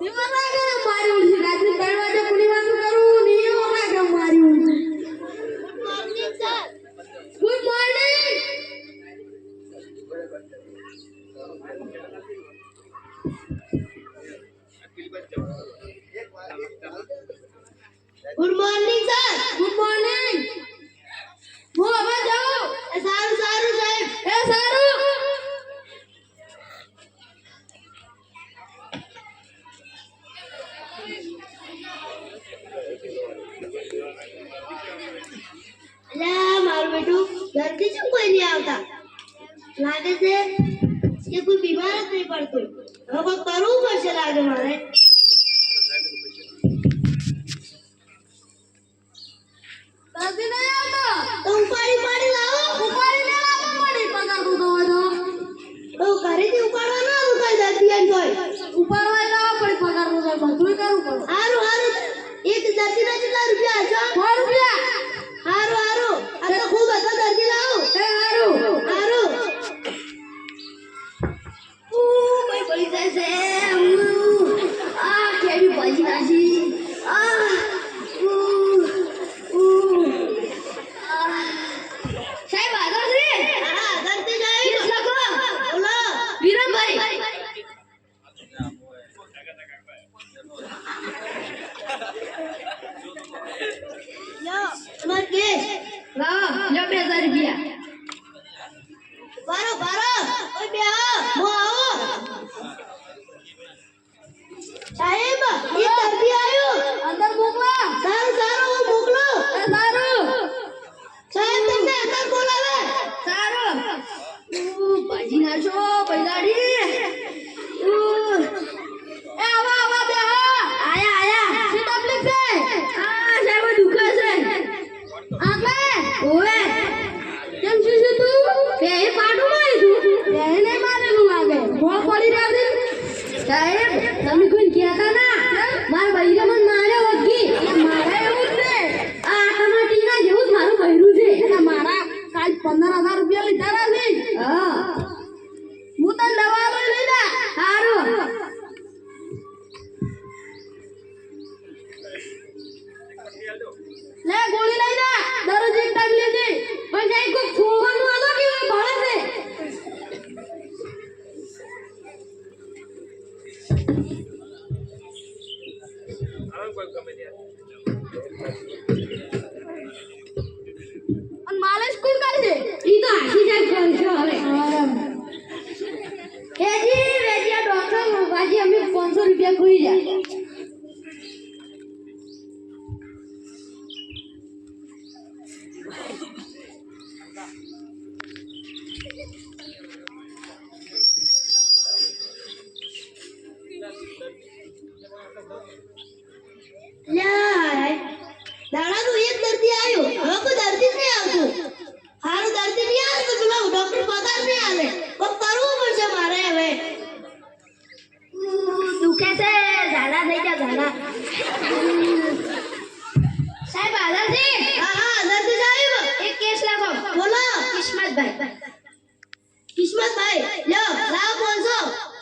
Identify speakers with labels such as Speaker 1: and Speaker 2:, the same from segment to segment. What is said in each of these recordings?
Speaker 1: એમાં લાગે મારી ઉડી રાત્રે 3 વાગે પુની વાતું કરું ને એમાં લાગે મારી ઉડી
Speaker 2: morning sir
Speaker 1: good morning
Speaker 2: good morning sir
Speaker 1: good morning હું હવે જાઉં
Speaker 2: એ સારું સારું સાહેબ
Speaker 1: એ સારું
Speaker 2: અલ્યા મારું બેટું જલ્દી શું કોઈ નહીં આવતા લાગે છે કે કોઈ બીમાર જ નહીં પડતું હવે કોઈ કરવું પડશે લાગે મારે
Speaker 1: દાદી નહીં આવતા
Speaker 2: તો ઉપાડી લાવો
Speaker 1: ઉપાડીને લાવો પડી પગાર તું તો
Speaker 2: તો ઘરેથી ઉપાડવા ના આવું કઈ દર્દી એમ કોઈ
Speaker 1: ઉપાડવા લાવો પડી પગાર તું બધું કરવું પડે
Speaker 2: હારું હારું એક દર્દીના કેટલા રૂપિયા હશે
Speaker 1: 100 રૂપિયા
Speaker 2: હારું હારું આ તો ખૂબ હતા દર્દી લાવો
Speaker 1: એ હારું
Speaker 2: હારું કોઈ પડી જાય છે આ કેવી પડી નાખી સાહેબ આગળ છે હા આગળથી જાય કેસ લખો બોલો વિરમભાઈ યો તમાર કેસ
Speaker 1: લાવો લો 2000 રૂપિયા
Speaker 2: બારો બારો ઓય બે આવો હું આવો સાહેબ એ દર્દી આવ્યો
Speaker 1: અંદર મોકલા
Speaker 2: સારું સારું હું મોકલો
Speaker 1: એ સારું
Speaker 2: સાહેબ તમને અંદર બોલાવે
Speaker 1: સારું ભાજી નાખો પૈદાડી એ આવા આવા બે આયા શું તકલીફ છે આ સાહેબ દુખે છે આટલે ઓવે કેમ શું છે તું બે પાડું મારી તું બે નહીં મારેલું લાગે મોળ પડી રહ્યા છે સાહેબ તમે કોઈ કહેતા ના મારા ભાઈને મને માર્યો વગી મારે એવું જ છે આ ટમાટીના જેવું જ મારું બૈરું છે એટલે મારા કાલ 15000 રૂપિયા લીધા છે હા હું તને દવા લઈ લીધા સારું લે ગોળી લઈ જા દરરોજ એક ટાઈમ લેજે પણ સાહેબ કોઈ ખોવાનું આલો કે ભણે છે અને માલિશ કોણ કરે છે ઈ તો આશી સાહેબ કરે છે હવે કેજી વેજિયા ડોક્ટર બાજી અમે 500 રૂપિયા ખોઈ જાય
Speaker 2: લ્યા દાડા તો એક દર્દી આવ્યો હવે કોઈ દર્દી જ નહીં આવતું હારું દર્દી નહીં આવે તો પેલા ડોક્ટર પગાર નહીં આલે પણ કરવું પડશે મારે હવે દુખે છે ઝાડા થઈ ગયા ઝાડા સાહેબ આદરજી હા હા આદરજી સાહેબ એક કેસ લખો બોલો કિસ્મતભાઈ લ્યો લાવ 500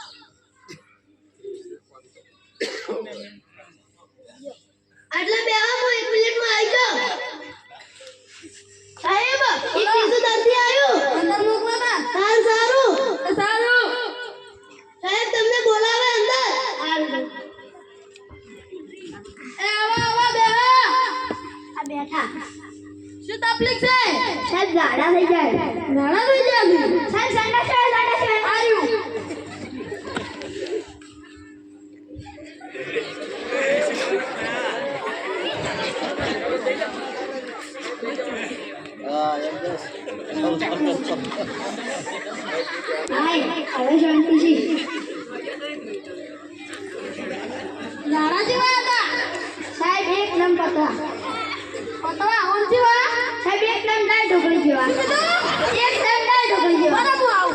Speaker 2: આટલા બે હું 1 મિનિટમાં આવી જાઉં સાહેબ એક ત્રીજો દર્દી આવ્યો
Speaker 1: અંદર મોકલા
Speaker 2: સારું સારું
Speaker 1: સારું
Speaker 2: સાહેબ તમને બોલાવે અંદર
Speaker 1: એ આવા આવા બે
Speaker 2: આ બેઠા
Speaker 1: શું તકલીફ છે
Speaker 2: સાહેબ ગાડા થઈ જાય
Speaker 1: નાણા થઈ જાય
Speaker 2: સાહેબ સાંડા છે
Speaker 1: આવ્યું
Speaker 2: હાય હવે શાંતિ છે
Speaker 1: નાણા જેવા હતા
Speaker 2: સાહેબ એક નંબર પતવા
Speaker 1: પતવા ઓન જેવા
Speaker 2: સાહેબ એક નંબર દાળ ઢોકળી જેવા એક નંબર દાળ ઢોકળી જેવા
Speaker 1: બરાબર આવ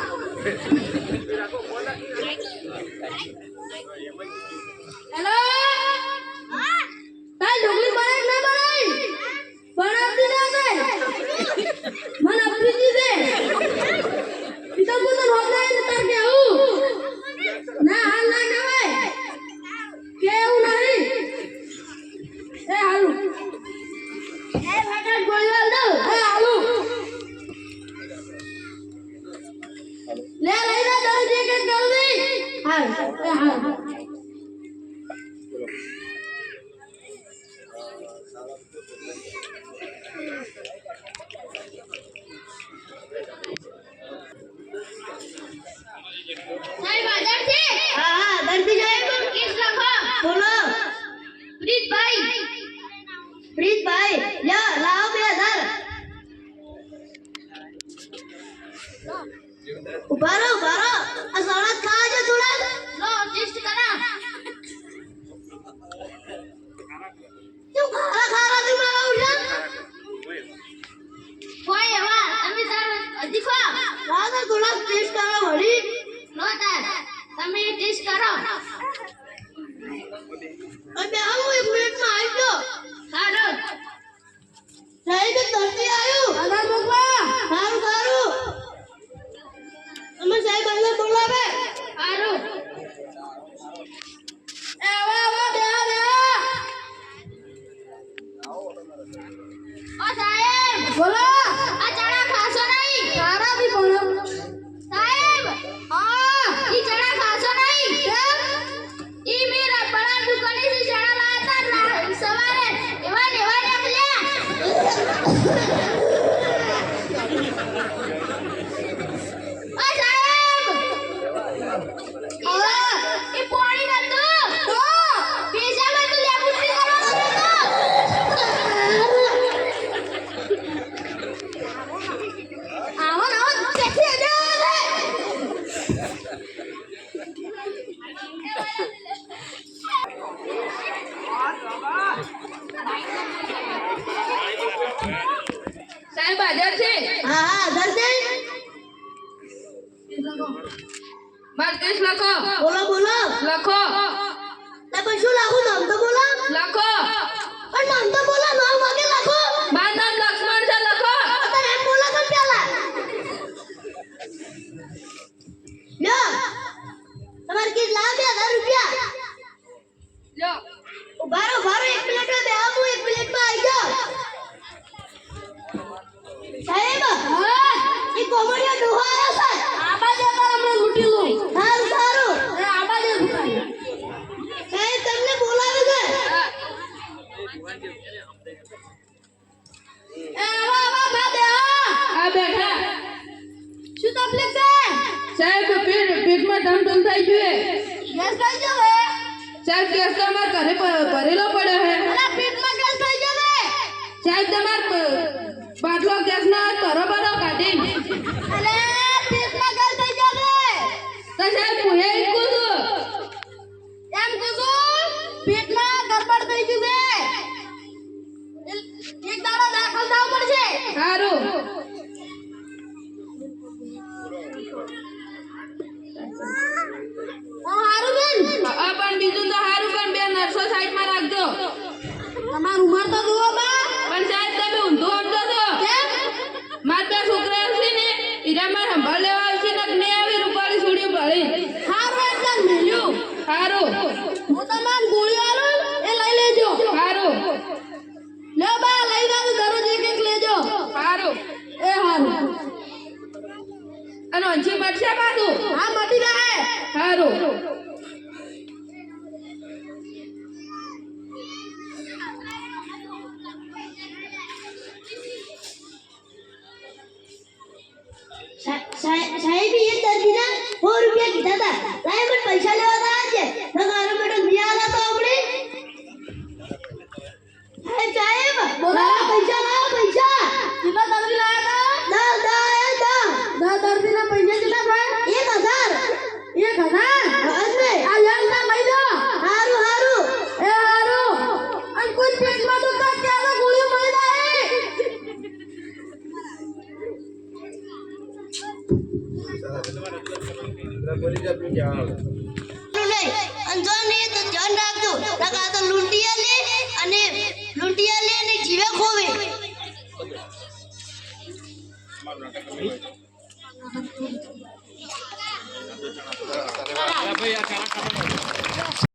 Speaker 1: હેલો તાર ઢોકળી બનાય ના બનાય બનાવતી ના છે મન આપતી છે ઈ તો બોલ રોજ ના તાર કે આવું ના હાલ ના કહેવાય લે લઈ જા દરજી કે જલ્દી હાલ એ હાલ સાહેબ હાજર છે
Speaker 2: હા હા દર્દી સાહેબ
Speaker 1: કેસ લખો
Speaker 2: બોલો
Speaker 1: પ્રીતભાઈ
Speaker 2: લ્યો લાવો 2000 ઉભા રહો આ સળદ ખાજો થોડા
Speaker 1: લો ટેસ્ટ કરા
Speaker 2: તું ખારા તું મારા ઉઠા
Speaker 1: કોઈ હવા તમે તાર હજી ખો
Speaker 2: લાવો થોડા ટેસ્ટ કરો વળી
Speaker 1: લો તાર તમે ટેસ્ટ કરો
Speaker 2: અબે આવો 1 મિનિટમાં આવી ગયો
Speaker 1: સારો
Speaker 2: સાહેબ દર્દી આવ્યો
Speaker 1: આધાર મોકલા
Speaker 2: સારું અમે સાહેબ અંદર બોલાવે
Speaker 1: સારો એ આવા બે ઓ સાહેબ બોલો આ ચણા ખાશો નહીં સારા બી બોલો સાહેબ હા ઈ ચણા ખાશો નહીં કેમ ઈ મેરા બડા દુકાને થી ચણા લાયા તા સવારે એવા નીકળ્યા ઓ સાહેબ એ પાણી નતું તો પૈસામાં તો લેબુટરી કરવાનું આવો કેસે સાહેબ હાજર છે
Speaker 2: હા દર્દી
Speaker 1: માર કેસ લખો
Speaker 2: બોલો
Speaker 1: લખો
Speaker 2: તે પણ શું લાગુ નામ તો બોલો
Speaker 1: લખો
Speaker 2: પણ નામ તો બોલો નામ વાગે લખો
Speaker 1: મારું નામ લક્ષ્મણ છે લખો
Speaker 2: તમે એમ બોલો તો પેલા લ્યો તમારે કિસ લાવ 2000 રૂપિયા
Speaker 1: લ્યો
Speaker 2: ઉભા રહો 1 મિનિટમાં બે આવું 1 મિનિટમાં આવી જાઓ સાહેબ
Speaker 1: હા
Speaker 2: એ કોમડિયો ડોહા આવ્યો છે
Speaker 1: આબા દે પર અમે લૂટી લો
Speaker 2: સારું
Speaker 1: એ આબા દે
Speaker 2: સાહેબ તમને બોલાવે છે
Speaker 1: એ આવા બા દે આ બેઠા શું તકલીફ છે સાહેબ પેટમાં ધમ થઈ ગયું ગેસ થઈ ગયો હે સાહેબ ગેસ તો અમાર ઘરે ભરેલો પડ્યો હે અરે પેટમાં ગેસ થઈ ગયો હે સાહેબ તમાર બાટલો ગેસ ના બરોબર કાઢી અરે પેટમાં ગેસ થઈ ગયો હે તો સાહેબ પુહે કુદું એમ કુદું પેટમાં ગડબડ થઈ ગયું છે એક દાડો દાખલ થવું પડશે સારું પણ બીજું તો હારું પણ બે નર્સો સાઈડમાં રાખજો તમાર ઉંમર તો જુઓ બા પણ સાહેબ તમે ઊંધું સમજો છો કેમ માર બે છોકરા છે ને ઈરા માર સંભાળ લેવા આવશે ને ને આવી રૂપાળી છોડીઓ ભળી હારું એટલે મળ્યું હારું હું તમાર ગોળી આલું એ લઈ લેજો હારું લે બા લઈ જાવ દરરોજ એક લેજો હારું એ હારું અને અંજી મટશે પાછું હા મટી જાય હારું
Speaker 2: સાહેબ એ દર્દીના 100 રૂપિયા કીધા હતા સાહેબ પણ પૈસા લેવા હતા છે નગારો મેડમ દિયા હતા તો આપણે સાહેબ બોલા પૈસા લાવો પૈસા
Speaker 1: કેટલા દર્દી લાયા હતા 10 દર્દીના પૈસા કેટલા થાય 1000
Speaker 2: અજને
Speaker 1: આ યાર ના લઈ લો
Speaker 2: હારું
Speaker 1: એ હારું અને કોઈ પેટમાં તો ત્યાં ગોળીઓ મળી જાય
Speaker 2: અંજોને તો ધ્યાન રાખજો નકા તો લૂંટિયા લે અને જીવે ખોવે
Speaker 3: ભાઈ આ